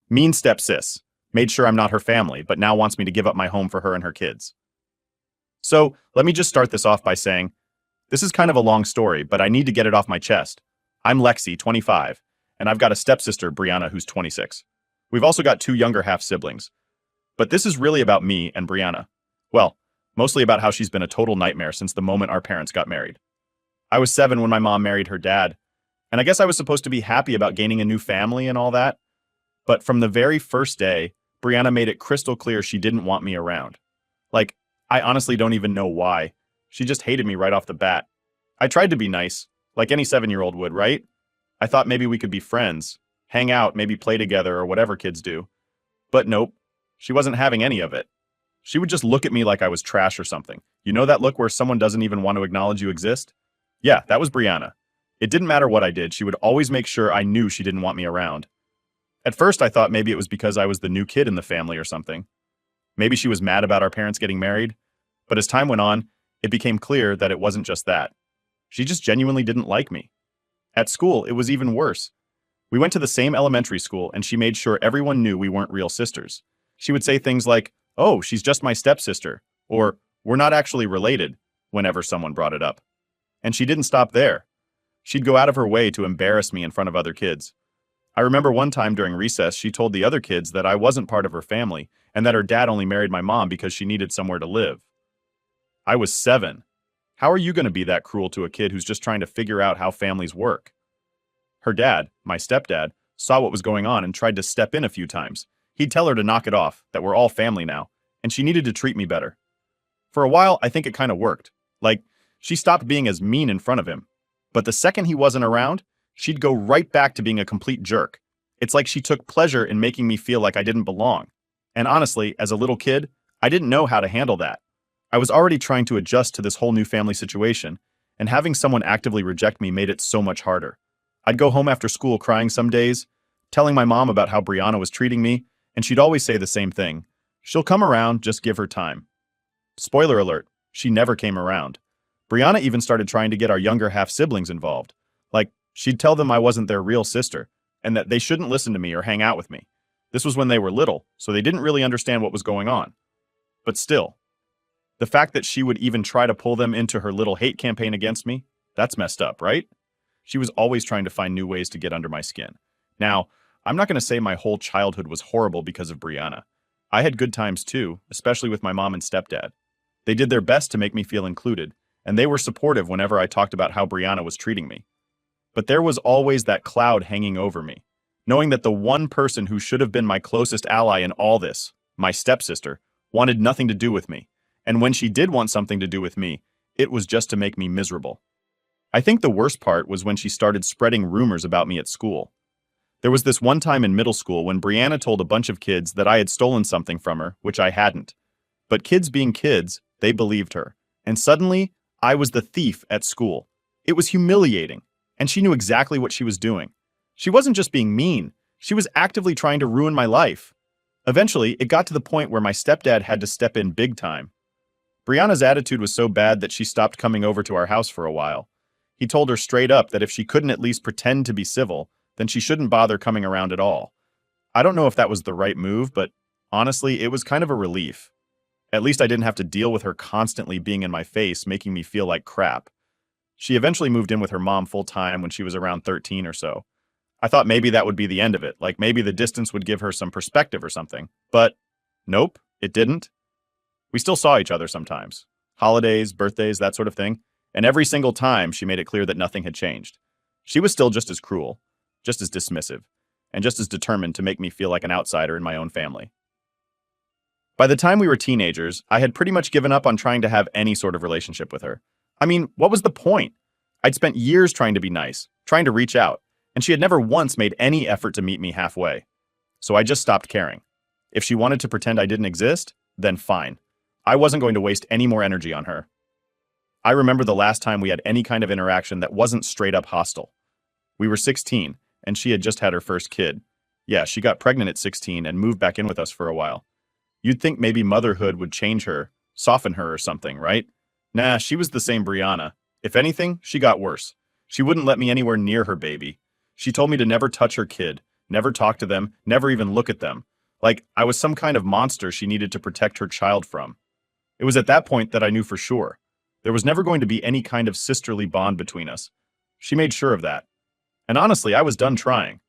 Mean stepsis. Made sure I'm not her family, but now wants me to give up my home for her and her kids. So, let me just start this off by saying, this is kind of a long story, but I need to get it off my chest. I'm Lexi, 25, and I've got a stepsister, Brianna, who's 26. We've also got two younger half-siblings. But this is really about me and Brianna. Well, mostly about how she's been a total nightmare since the moment our parents got married. I was 7 when my mom married her dad, and I guess I was supposed to be happy about gaining a new family and all that. But from the very first day, Brianna made it crystal clear she didn't want me around. Like, I honestly don't even know why. She just hated me right off the bat. I tried to be nice, like any 7-year-old would, right? I thought maybe we could be friends, hang out, maybe play together or whatever kids do. But nope, she wasn't having any of it. She would just look at me like I was trash or something. You know that look where someone doesn't even want to acknowledge you exist? Yeah, that was Brianna. It didn't matter what I did, she would always make sure I knew she didn't want me around. At first I thought maybe it was because I was the new kid in the family or something. Maybe she was mad about our parents getting married. But as time went on, it became clear that it wasn't just that. She just genuinely didn't like me. At school, it was even worse. We went to the same elementary school, and she made sure everyone knew we weren't real sisters. She would say things like, "Oh, she's just my stepsister," or "We're not actually related," whenever someone brought it up. And she didn't stop there. She'd go out of her way to embarrass me in front of other kids. I remember one time during recess, she told the other kids that I wasn't part of her family, and that her dad only married my mom because she needed somewhere to live. I was 7. How are you going to be that cruel to a kid who's just trying to figure out how families work? Her dad, my stepdad, saw what was going on and tried to step in a few times. He'd tell her to knock it off, that we're all family now, and she needed to treat me better. For a while, I think it kind of worked. Like, she stopped being as mean in front of him. But the second he wasn't around, she'd go right back to being a complete jerk. It's like she took pleasure in making me feel like I didn't belong. And honestly, as a little kid, I didn't know how to handle that. I was already trying to adjust to this whole new family situation, and having someone actively reject me made it so much harder. I'd go home after school crying some days, telling my mom about how Brianna was treating me, and she'd always say the same thing. She'll come around, just give her time. Spoiler alert, she never came around. Brianna even started trying to get our younger half-siblings involved. Like, she'd tell them I wasn't their real sister, and that they shouldn't listen to me or hang out with me. This was when they were little, so they didn't really understand what was going on. But still, the fact that she would even try to pull them into her little hate campaign against me, that's messed up, right? She was always trying to find new ways to get under my skin. Now, I'm not going to say my whole childhood was horrible because of Brianna. I had good times too, especially with my mom and stepdad. They did their best to make me feel included, and they were supportive whenever I talked about how Brianna was treating me. But there was always that cloud hanging over me, knowing that the one person who should have been my closest ally in all this, my stepsister, wanted nothing to do with me. And when she did want something to do with me, it was just to make me miserable. I think the worst part was when she started spreading rumors about me at school. There was this one time in middle school when Brianna told a bunch of kids that I had stolen something from her, which I hadn't. But kids being kids, they believed her. And suddenly, I was the thief at school. It was humiliating, and she knew exactly what she was doing. She wasn't just being mean, she was actively trying to ruin my life. Eventually, it got to the point where my stepdad had to step in big time. Brianna's attitude was so bad that she stopped coming over to our house for a while. He told her straight up that if she couldn't at least pretend to be civil, then she shouldn't bother coming around at all. I don't know if that was the right move, but honestly, it was kind of a relief. At least I didn't have to deal with her constantly being in my face, making me feel like crap. She eventually moved in with her mom full-time when she was around 13 or so. I thought maybe that would be the end of it, like maybe the distance would give her some perspective or something. But nope, it didn't. We still saw each other sometimes. Holidays, birthdays, that sort of thing. And every single time, she made it clear that nothing had changed. She was still just as cruel, just as dismissive, and just as determined to make me feel like an outsider in my own family. By the time we were teenagers, I had pretty much given up on trying to have any sort of relationship with her. I mean, what was the point? I'd spent years trying to be nice, trying to reach out, and she had never once made any effort to meet me halfway. So I just stopped caring. If she wanted to pretend I didn't exist, then fine. I wasn't going to waste any more energy on her. I remember the last time we had any kind of interaction that wasn't straight up hostile. We were 16, and she had just had her first kid. Yeah, she got pregnant at 16 and moved back in with us for a while. You'd think maybe motherhood would change her, soften her or something, right? Nah, she was the same Brianna. If anything, she got worse. She wouldn't let me anywhere near her baby. She told me to never touch her kid, never talk to them, never even look at them. Like I was some kind of monster she needed to protect her child from. It was at that point that I knew for sure. There was never going to be any kind of sisterly bond between us. She made sure of that. And honestly, I was done trying.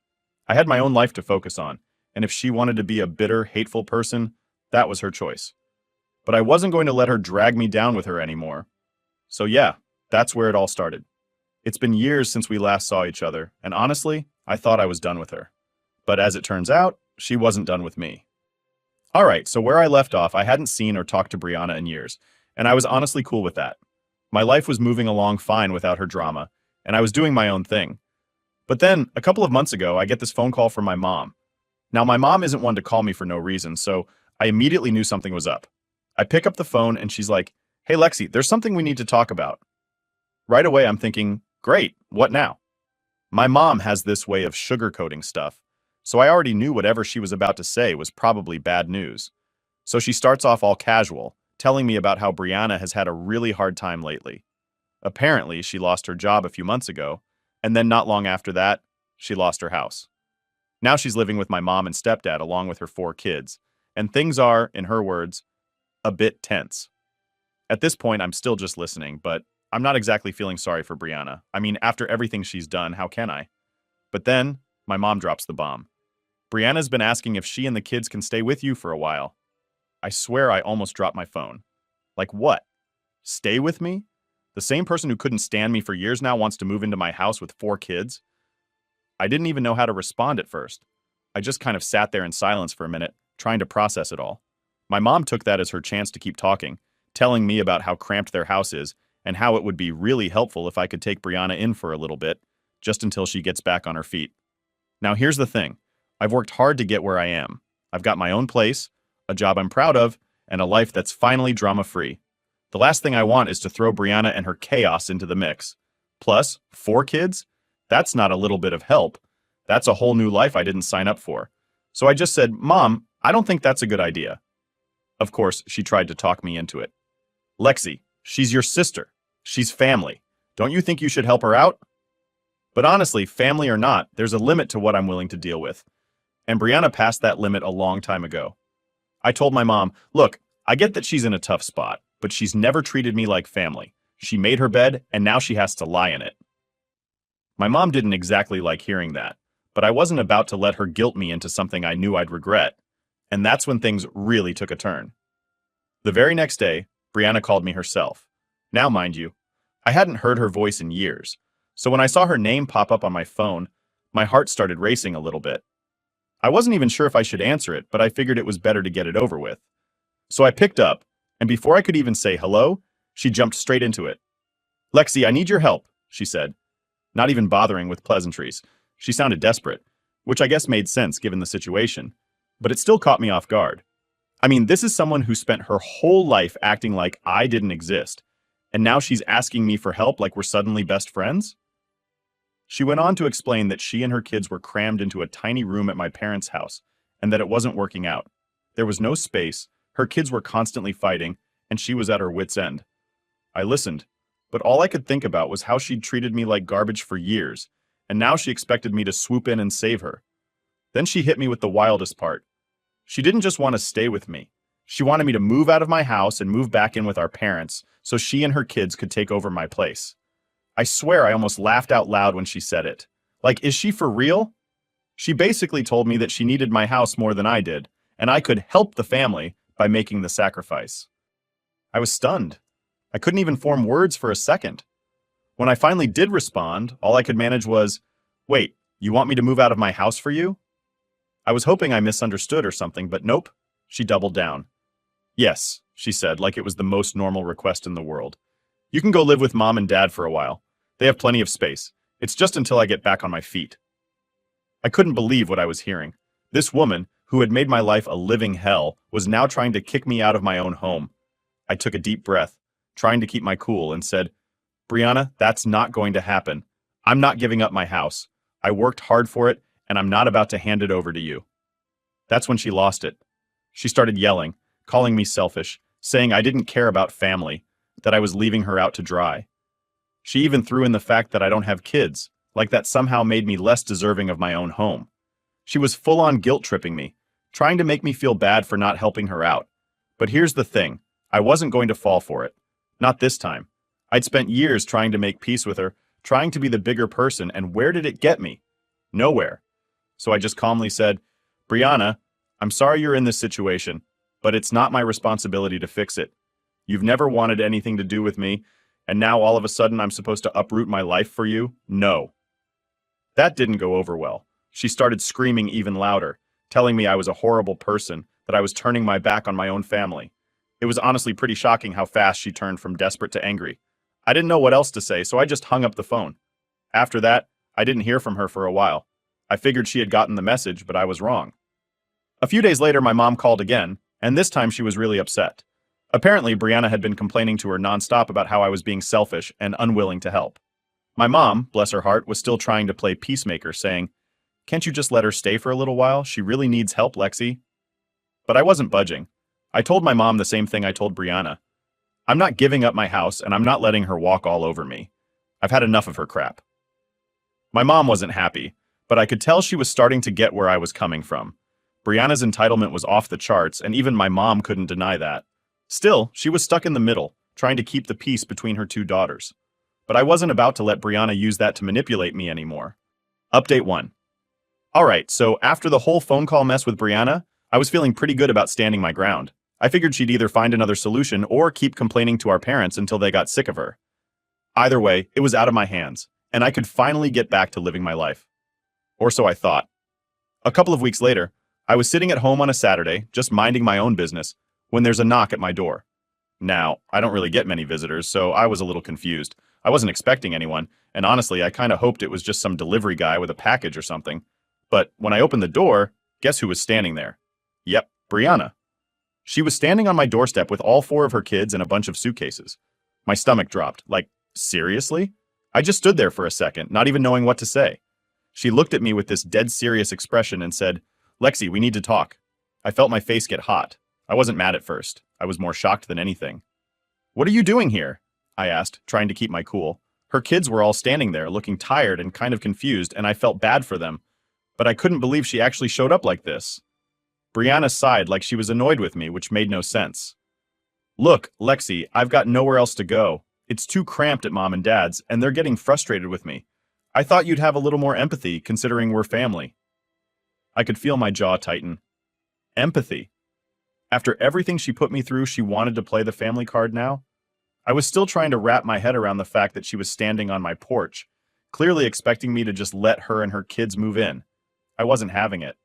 I had my own life to focus on, and if she wanted to be a bitter, hateful person, that was her choice. But I wasn't going to let her drag me down with her anymore. So yeah, that's where it all started. It's been years since we last saw each other, and honestly, I thought I was done with her. But as it turns out, she wasn't done with me. Alright, so where I left off, I hadn't seen or talked to Brianna in years, and I was honestly cool with that. My life was moving along fine without her drama, and I was doing my own thing. But then, a couple of months ago, I get this phone call from my mom. Now, my mom isn't one to call me for no reason, so I immediately knew something was up. I pick up the phone and she's like, "Hey Lexi, there's something we need to talk about." Right away, I'm thinking, great, what now? My mom has this way of sugarcoating stuff, so I already knew whatever she was about to say was probably bad news. So she starts off all casual, telling me about how Brianna has had a really hard time lately. Apparently, she lost her job a few months ago, and then not long after that, she lost her house. Now she's living with my mom and stepdad along with her 4 kids, and things are, in her words, a bit tense. At this point, I'm still just listening, but I'm not exactly feeling sorry for Brianna. I mean, after everything she's done, how can I? But then, my mom drops the bomb. Brianna's been asking if she and the kids can stay with you for a while. I swear I almost dropped my phone. Like what? Stay with me? The same person who couldn't stand me for years now wants to move into my house with 4 kids? I didn't even know how to respond at first. I just kind of sat there in silence for a minute, trying to process it all. My mom took that as her chance to keep talking, telling me about how cramped their house is and how it would be really helpful if I could take Brianna in for a little bit, just until she gets back on her feet. Now here's the thing. I've worked hard to get where I am. I've got my own place, a job I'm proud of, and a life that's finally drama-free. The last thing I want is to throw Brianna and her chaos into the mix. Plus, 4 kids? That's not a little bit of help. That's a whole new life I didn't sign up for. So I just said, "Mom, I don't think that's a good idea." Of course, she tried to talk me into it. "Lexi, she's your sister. She's family. Don't you think you should help her out?" But honestly, family or not, there's a limit to what I'm willing to deal with. And Brianna passed that limit a long time ago. I told my mom, "Look, I get that she's in a tough spot, but she's never treated me like family. She made her bed, and now she has to lie in it." My mom didn't exactly like hearing that, but I wasn't about to let her guilt me into something I knew I'd regret. And that's when things really took a turn. The very next day, Brianna called me herself. Now, mind you, I hadn't heard her voice in years, so when I saw her name pop up on my phone, my heart started racing a little bit. I wasn't even sure if I should answer it, but I figured it was better to get it over with. So I picked up, and before I could even say hello, she jumped straight into it. "Lexi, I need your help," she said, not even bothering with pleasantries. She sounded desperate, which I guess made sense given the situation, but it still caught me off guard. I mean, this is someone who spent her whole life acting like I didn't exist, and now she's asking me for help like we're suddenly best friends? She went on to explain that she and her kids were crammed into a tiny room at my parents' house, and that it wasn't working out. There was no space, her kids were constantly fighting, and she was at her wit's end. I listened, but all I could think about was how she'd treated me like garbage for years, and now she expected me to swoop in and save her. Then she hit me with the wildest part. She didn't just want to stay with me. She wanted me to move out of my house and move back in with our parents so she and her kids could take over my place. I swear I almost laughed out loud when she said it. Like, is she for real? She basically told me that she needed my house more than I did, and I could help the family by making the sacrifice. I was stunned. I couldn't even form words for a second. When I finally did respond, all I could manage was, "Wait, you want me to move out of my house for you?" I was hoping I misunderstood or something, but nope. She doubled down. "Yes," she said, like it was the most normal request in the world. "You can go live with Mom and Dad for a while. They have plenty of space. It's just until I get back on my feet." I couldn't believe what I was hearing. This woman, who had made my life a living hell, was now trying to kick me out of my own home. I took a deep breath, trying to keep my cool, and said, "Brianna, that's not going to happen. I'm not giving up my house. I worked hard for it, and I'm not about to hand it over to you." That's when she lost it. She started yelling, calling me selfish, saying I didn't care about family, that I was leaving her out to dry. She even threw in the fact that I don't have kids, like that somehow made me less deserving of my own home. She was full-on guilt-tripping me, trying to make me feel bad for not helping her out. But here's the thing, I wasn't going to fall for it. Not this time. I'd spent years trying to make peace with her, trying to be the bigger person, and where did it get me? Nowhere. So I just calmly said, Brianna, I'm sorry you're in this situation, but it's not my responsibility to fix it. You've never wanted anything to do with me, and now all of a sudden I'm supposed to uproot my life for you? No. That didn't go over well. She started screaming even louder, telling me I was a horrible person, that I was turning my back on my own family. It was honestly pretty shocking how fast she turned from desperate to angry. I didn't know what else to say, so I just hung up the phone. After that, I didn't hear from her for a while. I figured she had gotten the message, but I was wrong. A few days later, my mom called again, and this time she was really upset. Apparently, Brianna had been complaining to her nonstop about how I was being selfish and unwilling to help. My mom, bless her heart, was still trying to play peacemaker, saying, "Can't you just let her stay for a little while? She really needs help, Lexi." But I wasn't budging. I told my mom the same thing I told Brianna. I'm not giving up my house, and I'm not letting her walk all over me. I've had enough of her crap. My mom wasn't happy, but I could tell she was starting to get where I was coming from. Brianna's entitlement was off the charts, and even my mom couldn't deny that. Still, she was stuck in the middle, trying to keep the peace between her two daughters. But I wasn't about to let Brianna use that to manipulate me anymore. Update 1. Alright, so after the whole phone call mess with Brianna, I was feeling pretty good about standing my ground. I figured she'd either find another solution or keep complaining to our parents until they got sick of her. Either way, it was out of my hands, and I could finally get back to living my life. Or so I thought. A couple of weeks later, I was sitting at home on a Saturday, just minding my own business, when there's a knock at my door. Now, I don't really get many visitors, so I was a little confused. I wasn't expecting anyone, and honestly, I kinda hoped it was just some delivery guy with a package or something. But when I opened the door, guess who was standing there? Yep, Brianna. She was standing on my doorstep with all 4 of her kids and a bunch of suitcases. My stomach dropped. Like, seriously? I just stood there for a second, not even knowing what to say. She looked at me with this dead serious expression and said, "Lexi, we need to talk." I felt my face get hot. I wasn't mad at first. I was more shocked than anything. "What are you doing here?" I asked, trying to keep my cool. Her kids were all standing there, looking tired and kind of confused, and I felt bad for them. But I couldn't believe she actually showed up like this. Brianna sighed like she was annoyed with me, which made no sense. "Look, Lexi, I've got nowhere else to go. It's too cramped at Mom and Dad's, and they're getting frustrated with me. I thought you'd have a little more empathy, considering we're family." I could feel my jaw tighten. Empathy. After everything she put me through, she wanted to play the family card now? I was still trying to wrap my head around the fact that she was standing on my porch, clearly expecting me to just let her and her kids move in. I wasn't having it.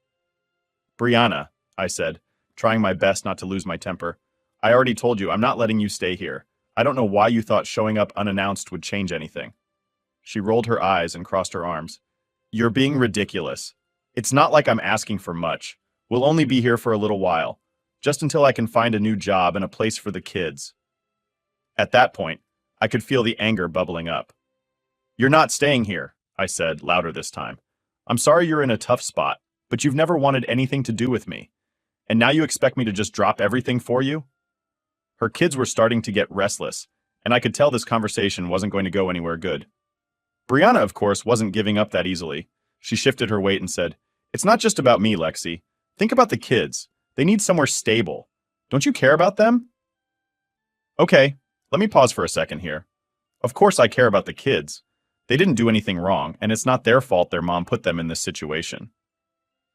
"Brianna," I said, trying my best not to lose my temper, "I already told you I'm not letting you stay here. I don't know why you thought showing up unannounced would change anything." She rolled her eyes and crossed her arms. "You're being ridiculous. It's not like I'm asking for much. We'll only be here for a little while, just until I can find a new job and a place for the kids." At that point, I could feel the anger bubbling up. "You're not staying here," I said, louder this time. "I'm sorry you're in a tough spot, but you've never wanted anything to do with me. And now you expect me to just drop everything for you?" Her kids were starting to get restless, and I could tell this conversation wasn't going to go anywhere good. Brianna, of course, wasn't giving up that easily. She shifted her weight and said, "It's not just about me, Lexi. Think about the kids. They need somewhere stable. Don't you care about them?" Okay, let me pause for a second here. Of course I care about the kids. They didn't do anything wrong, and it's not their fault their mom put them in this situation.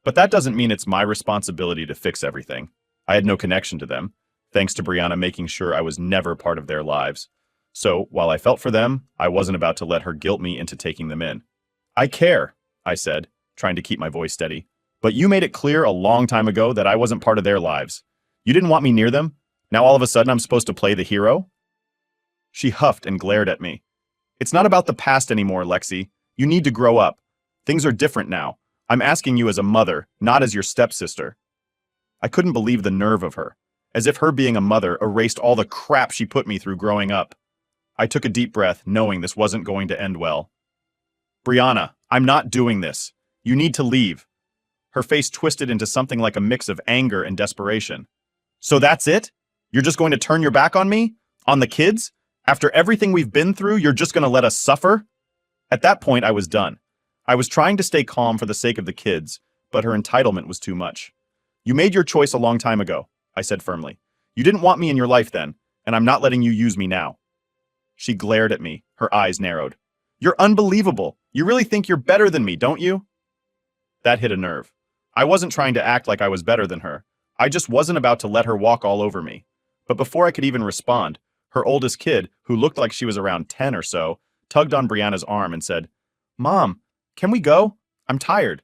But that doesn't mean it's my responsibility to fix everything. I had no connection to them, thanks to Brianna making sure I was never part of their lives. So, while I felt for them, I wasn't about to let her guilt me into taking them in. "I care," I said, trying to keep my voice steady. "But you made it clear a long time ago that I wasn't part of their lives. You didn't want me near them? Now all of a sudden I'm supposed to play the hero?" She huffed and glared at me. "It's not about the past anymore, Lexi. You need to grow up. Things are different now. I'm asking you as a mother, not as your stepsister." I couldn't believe the nerve of her, as if her being a mother erased all the crap she put me through growing up. I took a deep breath, knowing this wasn't going to end well. "Brianna, I'm not doing this. You need to leave." Her face twisted into something like a mix of anger and desperation. "So that's it? You're just going to turn your back on me? On the kids? After everything we've been through, you're just going to let us suffer?" At that point, I was done. I was trying to stay calm for the sake of the kids, but her entitlement was too much. You made your choice a long time ago, I said firmly. You didn't want me in your life then, and I'm not letting you use me now. She glared at me, her eyes narrowed. You're unbelievable. You really think you're better than me, don't you? That hit a nerve. I wasn't trying to act like I was better than her. I just wasn't about to let her walk all over me. But before I could even respond, her oldest kid, who looked like she was around 10 or so, tugged on Brianna's arm and said, Mom, can we go? I'm tired.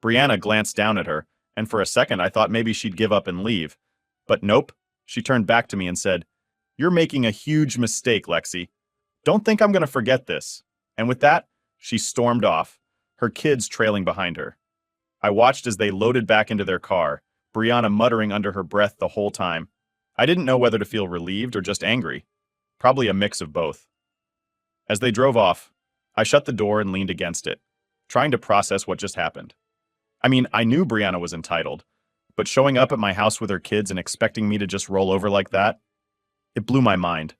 Brianna glanced down at her, and for a second I thought maybe she'd give up and leave. But nope, she turned back to me and said, You're making a huge mistake, Lexi. Don't think I'm going to forget this. And with that, she stormed off, her kids trailing behind her. I watched as they loaded back into their car, Brianna muttering under her breath the whole time. I didn't know whether to feel relieved or just angry. Probably a mix of both. As they drove off, I shut the door and leaned against it, trying to process what just happened. I mean, I knew Brianna was entitled, but showing up at my house with her kids and expecting me to just roll over like that, it blew my mind.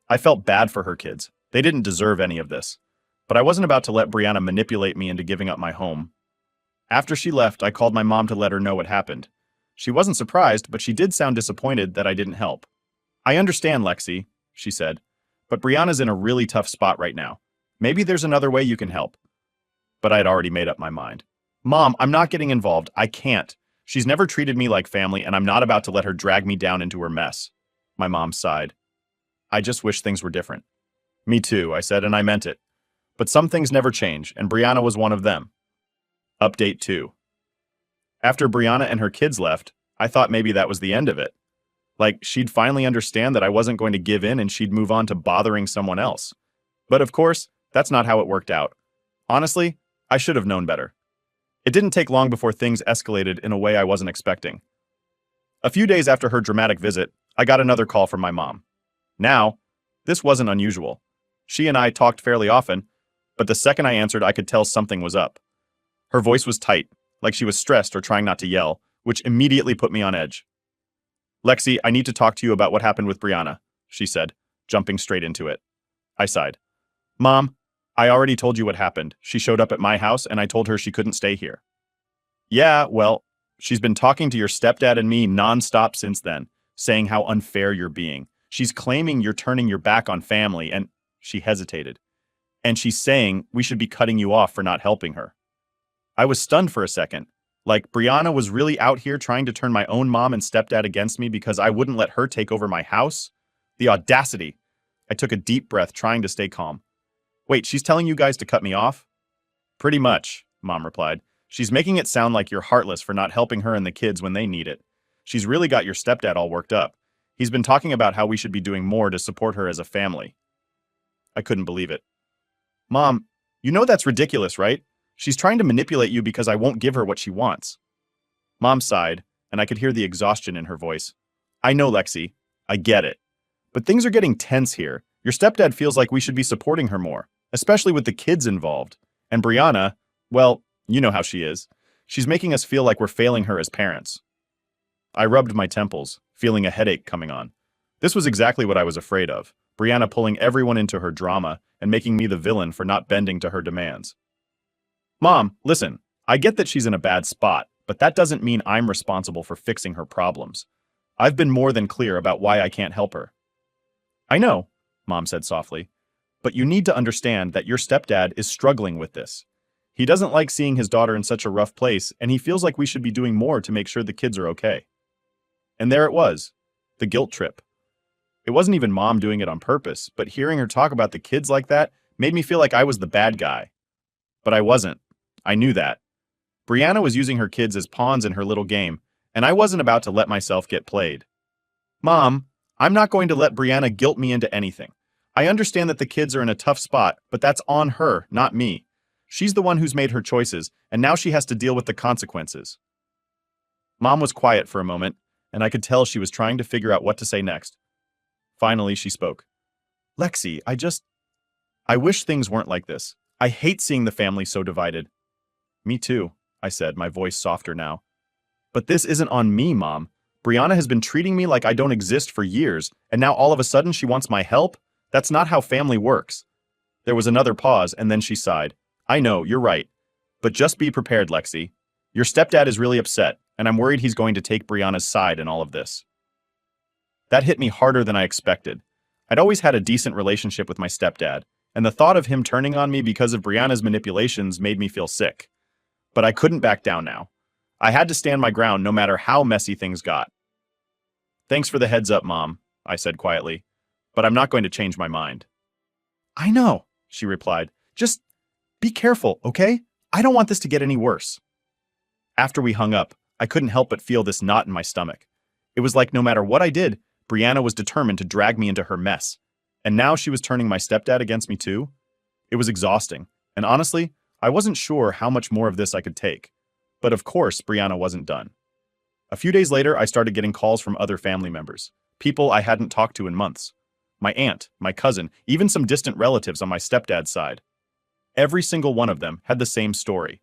I felt bad for her kids. They didn't deserve any of this. But I wasn't about to let Brianna manipulate me into giving up my home. After she left, I called my mom to let her know what happened. She wasn't surprised, but she did sound disappointed that I didn't help. I understand, Lexi, she said, but Brianna's in a really tough spot right now. Maybe there's another way you can help. But I had already made up my mind. Mom, I'm not getting involved. I can't. She's never treated me like family, and I'm not about to let her drag me down into her mess. My mom sighed. I just wish things were different. Me too, I said, and I meant it. But some things never change, and Brianna was one of them. Update 2. After Brianna and her kids left, I thought maybe that was the end of it. Like, she'd finally understand that I wasn't going to give in and she'd move on to bothering someone else. But of course, that's not how it worked out. Honestly, I should have known better. It didn't take long before things escalated in a way I wasn't expecting. A few days after her dramatic visit, I got another call from my mom. Now, this wasn't unusual. She and I talked fairly often, but the second I answered, I could tell something was up. Her voice was tight, like she was stressed or trying not to yell, which immediately put me on edge. Lexi, I need to talk to you about what happened with Brianna, she said, jumping straight into it. I sighed. Mom, I already told you what happened. She showed up at my house and I told her she couldn't stay here. Yeah, well, she's been talking to your stepdad and me nonstop since then, saying how unfair you're being. She's claiming you're turning your back on family and she hesitated. And she's saying we should be cutting you off for not helping her. I was stunned for a second. Like, Brianna was really out here trying to turn my own mom and stepdad against me because I wouldn't let her take over my house? The audacity! I took a deep breath, trying to stay calm. Wait, she's telling you guys to cut me off? Pretty much, Mom replied. She's making it sound like you're heartless for not helping her and the kids when they need it. She's really got your stepdad all worked up. He's been talking about how we should be doing more to support her as a family. I couldn't believe it. Mom, you know that's ridiculous, right? She's trying to manipulate you because I won't give her what she wants. Mom sighed, and I could hear the exhaustion in her voice. I know, Lexi. I get it. But things are getting tense here. Your stepdad feels like we should be supporting her more, especially with the kids involved. And Brianna, well, you know how she is. She's making us feel like we're failing her as parents. I rubbed my temples, feeling a headache coming on. This was exactly what I was afraid of. Brianna pulling everyone into her drama and making me the villain for not bending to her demands. Mom, listen, I get that she's in a bad spot, but that doesn't mean I'm responsible for fixing her problems. I've been more than clear about why I can't help her. I know, Mom said softly, but you need to understand that your stepdad is struggling with this. He doesn't like seeing his daughter in such a rough place, and he feels like we should be doing more to make sure the kids are okay. And there it was, the guilt trip. It wasn't even Mom doing it on purpose, but hearing her talk about the kids like that made me feel like I was the bad guy. But I wasn't. I knew that. Brianna was using her kids as pawns in her little game, and I wasn't about to let myself get played. Mom, I'm not going to let Brianna guilt me into anything. I understand that the kids are in a tough spot, but that's on her, not me. She's the one who's made her choices, and now she has to deal with the consequences. Mom was quiet for a moment, and I could tell she was trying to figure out what to say next. Finally, she spoke. Lexi, I wish things weren't like this. I hate seeing the family so divided. Me too, I said, my voice softer now. But this isn't on me, Mom. Brianna has been treating me like I don't exist for years, and now all of a sudden she wants my help? That's not how family works. There was another pause, and then she sighed. I know, you're right. But just be prepared, Lexi. Your stepdad is really upset, and I'm worried he's going to take Brianna's side in all of this. That hit me harder than I expected. I'd always had a decent relationship with my stepdad, and the thought of him turning on me because of Brianna's manipulations made me feel sick. But I couldn't back down now. I had to stand my ground no matter how messy things got. Thanks for the heads up, Mom, I said quietly, but I'm not going to change my mind. I know, she replied. Just be careful, okay? I don't want this to get any worse. After we hung up, I couldn't help but feel this knot in my stomach. It was like no matter what I did, Brianna was determined to drag me into her mess. And now she was turning my stepdad against me too? It was exhausting, and honestly, I wasn't sure how much more of this I could take. But of course, Brianna wasn't done. A few days later, I started getting calls from other family members, people I hadn't talked to in months. My aunt, my cousin, even some distant relatives on my stepdad's side. Every single one of them had the same story.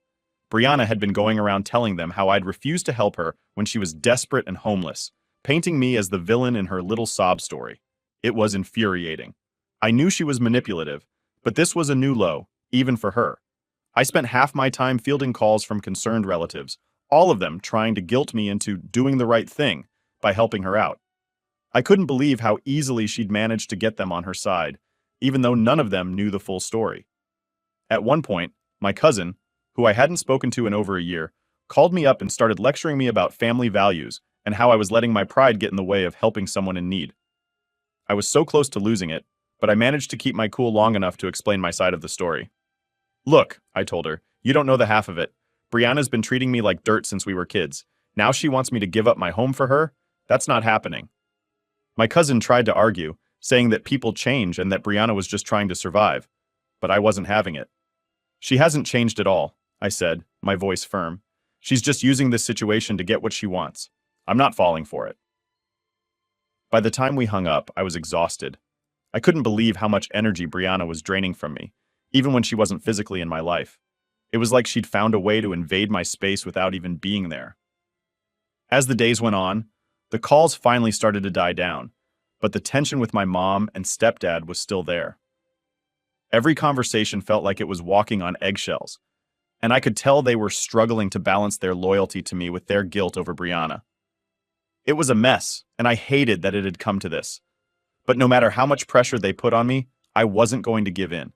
Brianna had been going around telling them how I'd refused to help her when she was desperate and homeless, painting me as the villain in her little sob story. It was infuriating. I knew she was manipulative, but this was a new low, even for her. I spent half my time fielding calls from concerned relatives, all of them trying to guilt me into doing the right thing by helping her out. I couldn't believe how easily she'd managed to get them on her side, even though none of them knew the full story. At one point, my cousin, who I hadn't spoken to in over a year, called me up and started lecturing me about family values and how I was letting my pride get in the way of helping someone in need. I was so close to losing it, but I managed to keep my cool long enough to explain my side of the story. Look, I told her, you don't know the half of it. Brianna's been treating me like dirt since we were kids. Now she wants me to give up my home for her? That's not happening. My cousin tried to argue, saying that people change and that Brianna was just trying to survive, but I wasn't having it. She hasn't changed at all, I said, my voice firm. She's just using this situation to get what she wants. I'm not falling for it. By the time we hung up, I was exhausted. I couldn't believe how much energy Brianna was draining from me, even when she wasn't physically in my life. It was like she'd found a way to invade my space without even being there. As the days went on, the calls finally started to die down, but the tension with my mom and stepdad was still there. Every conversation felt like it was walking on eggshells, and I could tell they were struggling to balance their loyalty to me with their guilt over Brianna. It was a mess, and I hated that it had come to this. But no matter how much pressure they put on me, I wasn't going to give in.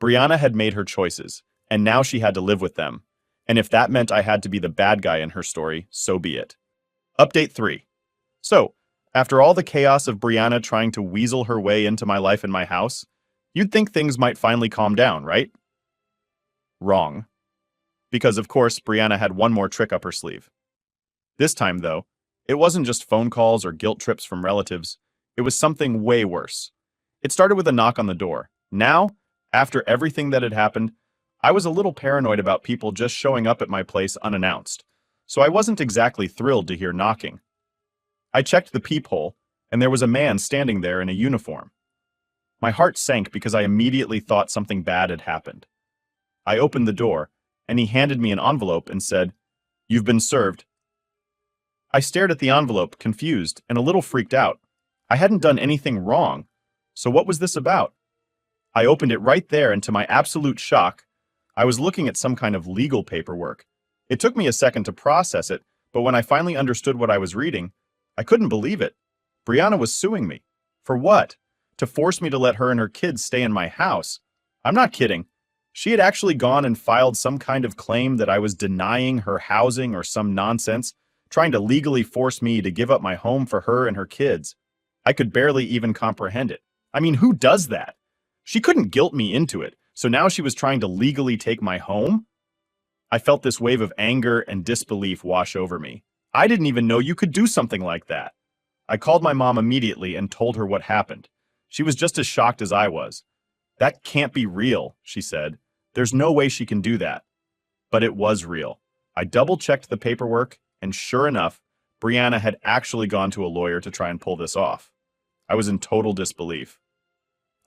Brianna had made her choices, and now she had to live with them. And if that meant I had to be the bad guy in her story, so be it. Update 3. So, after all the chaos of Brianna trying to weasel her way into my life and my house, you'd think things might finally calm down, right? Wrong. Because of course, Brianna had one more trick up her sleeve. This time, though, it wasn't just phone calls or guilt trips from relatives. It was something way worse. It started with a knock on the door. Now, after everything that had happened, I was a little paranoid about people just showing up at my place unannounced, so I wasn't exactly thrilled to hear knocking. I checked the peephole, and there was a man standing there in a uniform. My heart sank because I immediately thought something bad had happened. I opened the door, and he handed me an envelope and said, "You've been served." I stared at the envelope, confused and a little freaked out. I hadn't done anything wrong, so what was this about? I opened it right there, and to my absolute shock, I was looking at some kind of legal paperwork. It took me a second to process it, but when I finally understood what I was reading, I couldn't believe it. Brianna was suing me. For what? To force me to let her and her kids stay in my house. I'm not kidding. She had actually gone and filed some kind of claim that I was denying her housing or some nonsense, trying to legally force me to give up my home for her and her kids. I could barely even comprehend it. I mean, who does that? She couldn't guilt me into it, so now she was trying to legally take my home? I felt this wave of anger and disbelief wash over me. I didn't even know you could do something like that. I called my mom immediately and told her what happened. She was just as shocked as I was. "That can't be real," she said. "There's no way she can do that." But it was real. I double-checked the paperwork, and sure enough, Brianna had actually gone to a lawyer to try and pull this off. I was in total disbelief.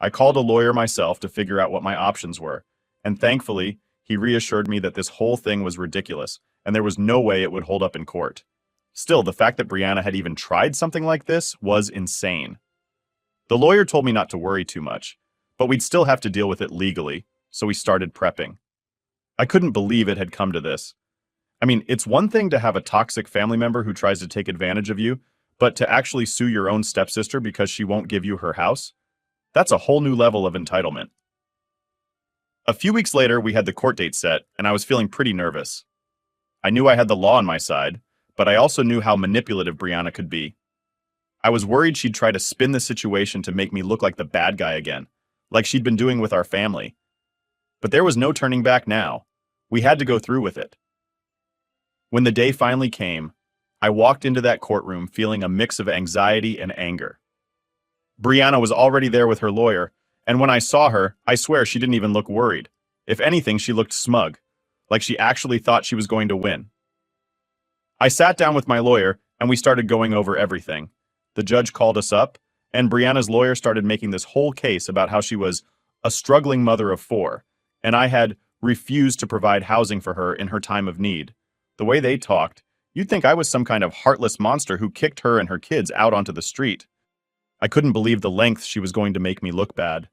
I called a lawyer myself to figure out what my options were, and thankfully, he reassured me that this whole thing was ridiculous, and there was no way it would hold up in court. Still, the fact that Brianna had even tried something like this was insane. The lawyer told me not to worry too much, but we'd still have to deal with it legally, so we started prepping. I couldn't believe it had come to this. I mean, it's one thing to have a toxic family member who tries to take advantage of you, but to actually sue your own stepsister because she won't give you her house? That's a whole new level of entitlement. A few weeks later, we had the court date set, and I was feeling pretty nervous. I knew I had the law on my side, but I also knew how manipulative Brianna could be. I was worried she'd try to spin the situation to make me look like the bad guy again, like she'd been doing with our family. But there was no turning back now. We had to go through with it. When the day finally came, I walked into that courtroom feeling a mix of anxiety and anger. Brianna was already there with her lawyer, and when I saw her, I swear she didn't even look worried. If anything, she looked smug, like she actually thought she was going to win. I sat down with my lawyer, and we started going over everything. The judge called us up, and Brianna's lawyer started making this whole case about how she was a struggling mother of four, and I had refused to provide housing for her in her time of need. The way they talked, you'd think I was some kind of heartless monster who kicked her and her kids out onto the street. I couldn't believe the lengths she was going to make me look bad.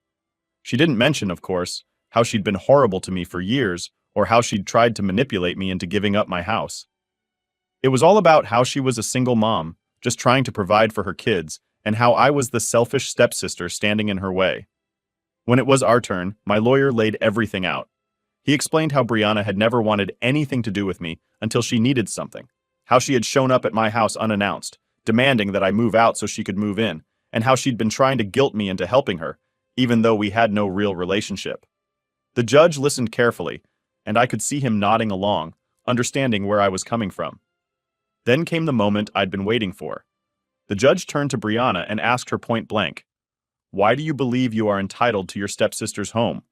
She didn't mention, of course, how she'd been horrible to me for years, or how she'd tried to manipulate me into giving up my house. It was all about how she was a single mom, just trying to provide for her kids, and how I was the selfish stepsister standing in her way. When it was our turn, my lawyer laid everything out. He explained how Brianna had never wanted anything to do with me until she needed something, how she had shown up at my house unannounced, demanding that I move out so she could move in, and how she'd been trying to guilt me into helping her, even though we had no real relationship. The judge listened carefully, and I could see him nodding along, understanding where I was coming from. Then came the moment I'd been waiting for. The judge turned to Brianna and asked her point blank, "Why do you believe you are entitled to your stepsister's home?"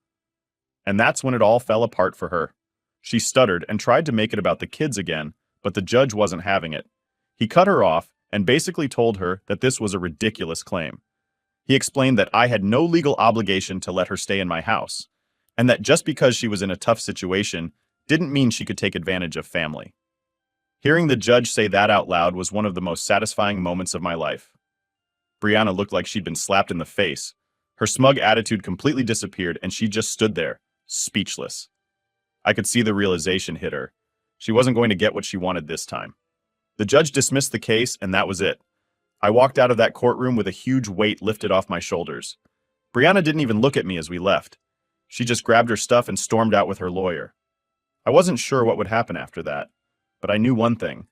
And that's when it all fell apart for her. She stuttered and tried to make it about the kids again, but the judge wasn't having it. He cut her off and basically told her that this was a ridiculous claim. He explained that I had no legal obligation to let her stay in my house, and that just because she was in a tough situation didn't mean she could take advantage of family. Hearing the judge say that out loud was one of the most satisfying moments of my life. Brianna looked like she'd been slapped in the face. Her smug attitude completely disappeared, and she just stood there, speechless. I could see the realization hit her. She wasn't going to get what she wanted this time. The judge dismissed the case, and that was it. I walked out of that courtroom with a huge weight lifted off my shoulders. Brianna didn't even look at me as we left. She just grabbed her stuff and stormed out with her lawyer. I wasn't sure what would happen after that, but I knew one thing.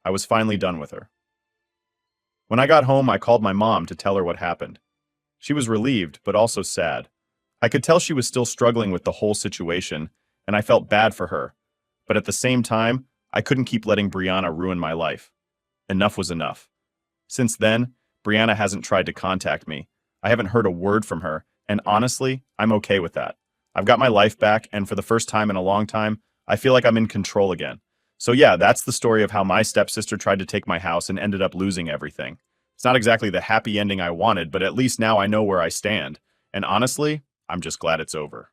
I was finally done with her. When I got home, I called my mom to tell her what happened. She was relieved, but also sad. I could tell she was still struggling with the whole situation, and I felt bad for her. But at the same time, I couldn't keep letting Brianna ruin my life. Enough was enough. Since then, Brianna hasn't tried to contact me. I haven't heard a word from her, and honestly, I'm okay with that. I've got my life back, and for the first time in a long time, I feel like I'm in control again. So yeah, that's the story of how my stepsister tried to take my house and ended up losing everything. It's not exactly the happy ending I wanted, but at least now I know where I stand. And honestly, I'm just glad it's over.